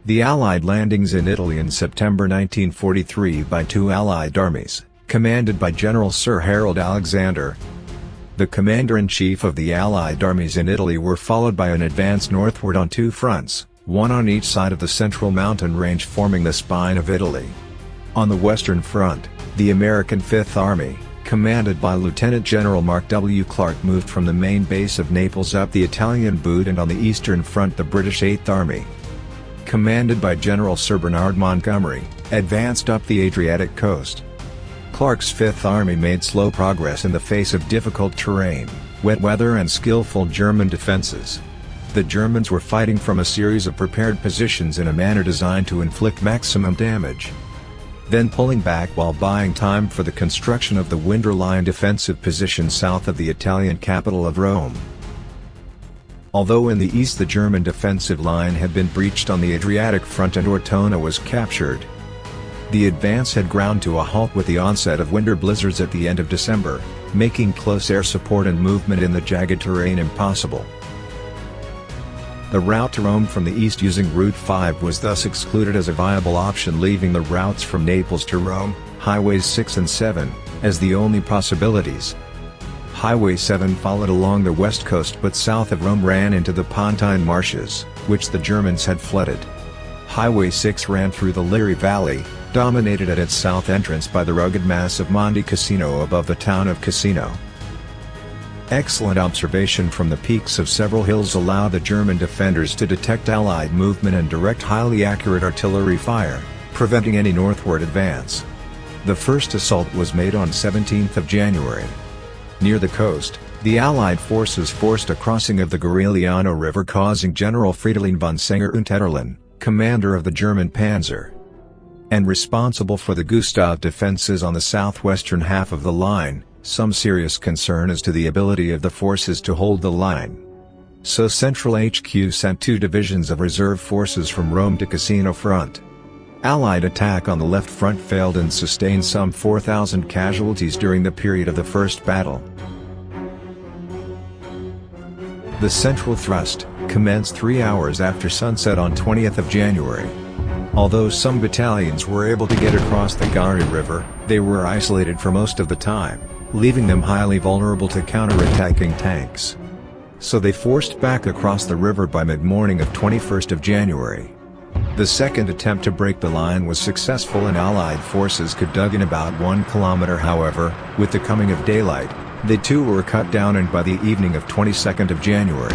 The Allied landings in Italy in September 1943 by two Allied armies, commanded by General Sir Harold Alexander, the commander-in-chief of the Allied armies in Italy, were followed by an advance northward on two fronts, one on each side of the central mountain range forming the spine of Italy. On the western front, the American Fifth Army, commanded by Lieutenant General Mark W. Clark, moved from the main base of Naples up the Italian boot, and on the eastern front the British Eighth Army, commanded by General Sir Bernard Montgomery, advanced up the Adriatic coast. Clark's Fifth Army made slow progress in the face of difficult terrain, wet weather and skillful German defenses. The Germans were fighting from a series of prepared positions in a manner designed to inflict maximum damage, then pulling back while buying time for the construction of the Winder Line defensive position south of the Italian capital of Rome. Although in the east the German defensive line had been breached on the Adriatic front and Ortona was captured, the advance had ground to a halt with the onset of winter blizzards at the end of December, making close air support and movement in the jagged terrain impossible. The route to Rome from the east using Route 5 was thus excluded as a viable option, leaving the routes from Naples to Rome, Highways 6 and 7, as the only possibilities. Highway 7 followed along the west coast but south of Rome ran into the Pontine Marshes, which the Germans had flooded. Highway 6 ran through the Liri Valley, dominated at its south entrance by the rugged mass of Monte Cassino above the town of Cassino. Excellent observation from the peaks of several hills allowed the German defenders to detect Allied movement and direct highly accurate artillery fire, preventing any northward advance. The first assault was made on 17th of January. Near the coast, the Allied forces forced a crossing of the Garigliano River, causing General Fridolin von Senger-Unterlin, commander of the German Panzer, and responsible for the Gustav defenses on the southwestern half of the line, some serious concern as to the ability of the forces to hold the line. So Central HQ sent two divisions of reserve forces from Rome to Cassino front. Allied attack on the left front failed and sustained some 4,000 casualties during the period of the first battle. The central thrust commenced 3 hours after sunset on 20th of January. Although some battalions were able to get across the Gari River, they were isolated for most of the time, leaving them highly vulnerable to counterattacking tanks. So they forced back across the river by mid-morning of 21st of January. The second attempt to break the line was successful and Allied forces could dug in about 1 kilometer. However, with the coming of daylight, they too were cut down, and by the evening of 22nd of January,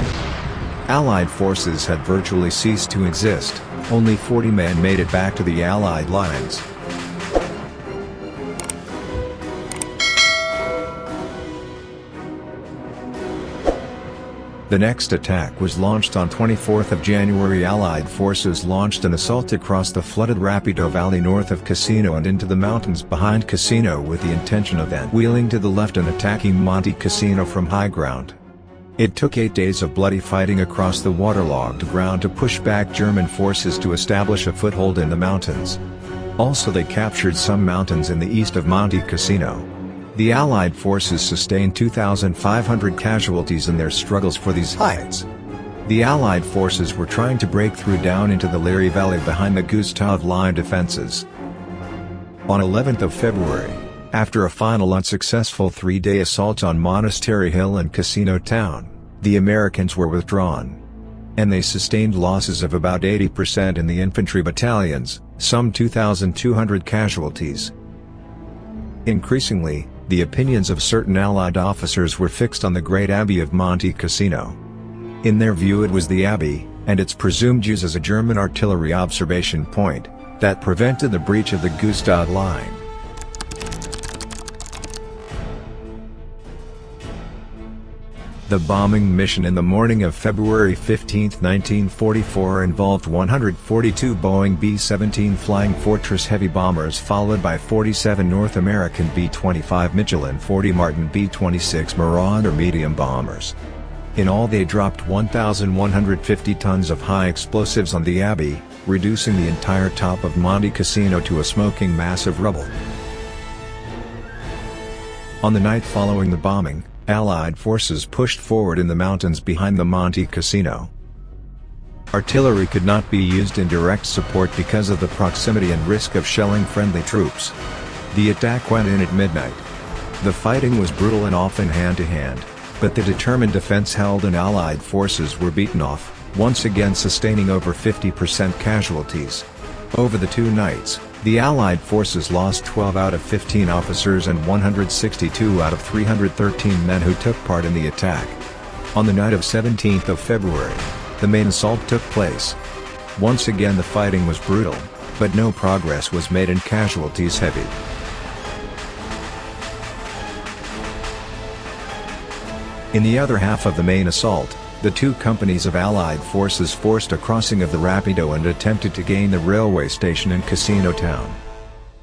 Allied forces had virtually ceased to exist. Only 40 men made it back to the Allied lines. The next attack was launched on 24th of January. Allied forces launched an assault across the flooded Rapido Valley north of Cassino and into the mountains behind Cassino with the intention of then wheeling to the left and attacking Monte Cassino from high ground. It took 8 days of bloody fighting across the waterlogged ground to push back German forces to establish a foothold in the mountains. Also, they captured some mountains in the east of Monte Cassino. The Allied forces sustained 2,500 casualties in their struggles for these heights. The Allied forces were trying to break through down into the Liri Valley behind the Gustav Line defenses. On 11th of February, after a final unsuccessful 3-day assault on Monastery Hill and Cassino town, the Americans were withdrawn, and they sustained losses of about 80% in the infantry battalions, some 2,200 casualties. Increasingly, the opinions of certain Allied officers were fixed on the great abbey of Monte Cassino. In their view, it was the abbey, and its presumed use as a German artillery observation point, that prevented the breach of the Gustav Line. The bombing mission in the morning of February 15, 1944 involved 142 Boeing B-17 Flying Fortress heavy bombers followed by 47 North American B-25 Mitchell and 40 Martin B-26 Marauder medium bombers. In all, they dropped 1,150 tons of high explosives on the abbey, reducing the entire top of Monte Cassino to a smoking mass of rubble. On the night following the bombing, Allied forces pushed forward in the mountains behind the Monte Cassino. Artillery could not be used in direct support because of the proximity and risk of shelling friendly troops. The attack went in at midnight. The fighting was brutal and often hand-to-hand, but the determined defense held and Allied forces were beaten off, once again sustaining over 50% casualties. Over the 2 nights, the Allied forces lost 12 out of 15 officers and 162 out of 313 men who took part in the attack. On the night of 17th of February, the main assault took place. Once again the fighting was brutal, but no progress was made and casualties heavy. In the other half of the main assault, the 2 companies of Allied forces forced a crossing of the Rapido and attempted to gain the railway station in Cassino town.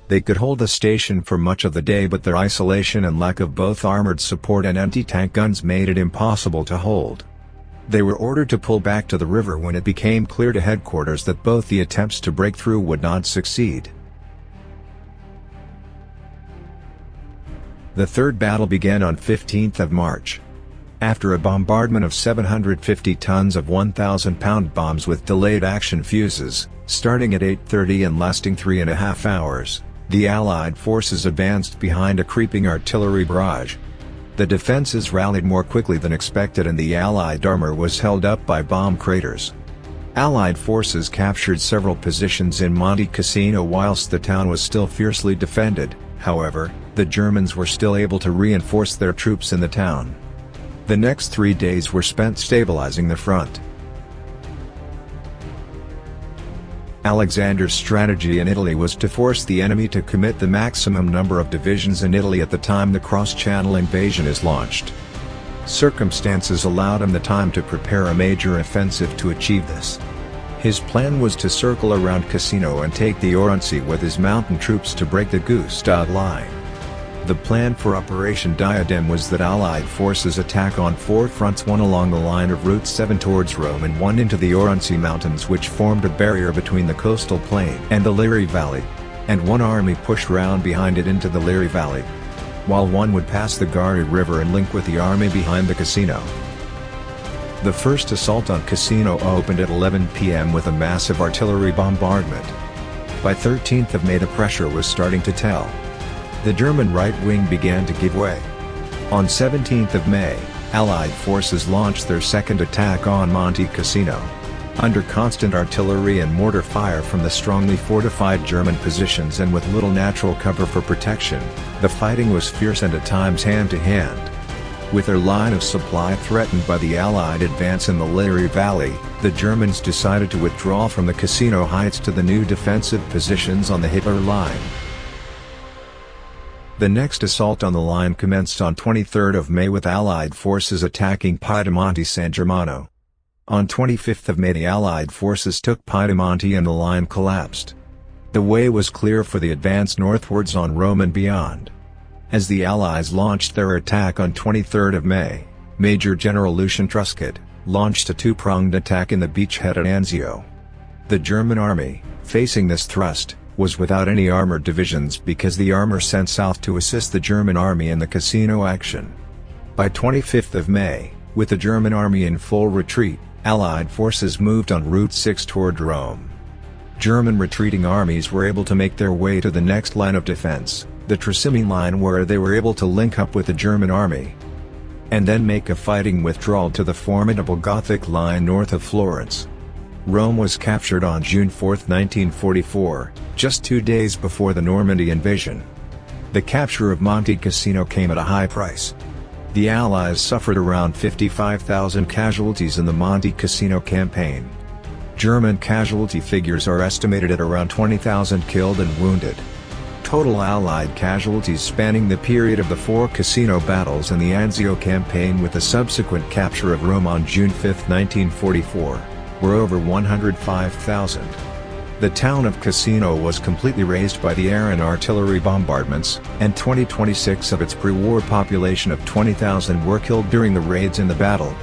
They could hold the station for much of the day, but their isolation and lack of both armored support and anti-tank guns made it impossible to hold. They were ordered to pull back to the river when it became clear to headquarters that both the attempts to break through would not succeed. The third battle began on 15th of March. After a bombardment of 750 tons of 1,000-pound bombs with delayed action fuses, starting at 8:30 and lasting 3.5 hours, the Allied forces advanced behind a creeping artillery barrage. The defenses rallied more quickly than expected and the Allied armor was held up by bomb craters. Allied forces captured several positions in Monte Cassino whilst the town was still fiercely defended. However, the Germans were still able to reinforce their troops in the town. The next 3 days were spent stabilizing the front. Alexander's strategy in Italy was to force the enemy to commit the maximum number of divisions in Italy at the time the cross-channel invasion is launched. Circumstances allowed him the time to prepare a major offensive to achieve this. His plan was to circle around Cassino and take the Oronzi with his mountain troops to break the Gustav Line. The plan for Operation Diadem was that Allied forces attack on 4 fronts, one along the line of Route 7 towards Rome and one into the Oronzi Mountains, which formed a barrier between the coastal plain and the Liri Valley, and one army pushed round behind it into the Liri Valley, while one would pass the Gari River and link with the army behind the Cassino. The first assault on Cassino opened at 11 p.m. with a massive artillery bombardment. By 13th of May the pressure was starting to tell. The German right wing began to give way. On 17th of May, Allied forces launched their second attack on Monte Cassino. Under constant artillery and mortar fire from the strongly fortified German positions and with little natural cover for protection, the fighting was fierce and at times hand-to-hand. With their line of supply threatened by the Allied advance in the Liri Valley, the Germans decided to withdraw from the Cassino heights to the new defensive positions on the Hitler Line. The next assault on the line commenced on 23rd of May with Allied forces attacking Piedemonte San Germano. On 25th of May the Allied forces took Piedemonte and the line collapsed. The way was clear for the advance northwards on Rome and beyond. As the Allies launched their attack on 23rd of May, Major General Lucien Truscott launched a 2-pronged attack in the beachhead at Anzio. The German army, facing this thrust, was without any armored divisions because the armor sent south to assist the German army in the Cassino action. By 25th of May, with the German army in full retreat, Allied forces moved on Route 6 toward Rome. German retreating armies were able to make their way to the next line of defense, the Trasimene line, where they were able to link up with the German army, and then make a fighting withdrawal to the formidable Gothic line north of Florence. Rome was captured on June 4, 1944, just 2 days before the Normandy invasion. The capture of Monte Cassino came at a high price. The Allies suffered around 55,000 casualties in the Monte Cassino campaign. German casualty figures are estimated at around 20,000 killed and wounded. Total Allied casualties spanning the period of the 4 Cassino battles and the Anzio campaign with the subsequent capture of Rome on June 5, 1944, were over 105,000. The town of Cassino was completely razed by the air and artillery bombardments, and 26 of its pre-war population of 20,000 were killed during the raids in the battle.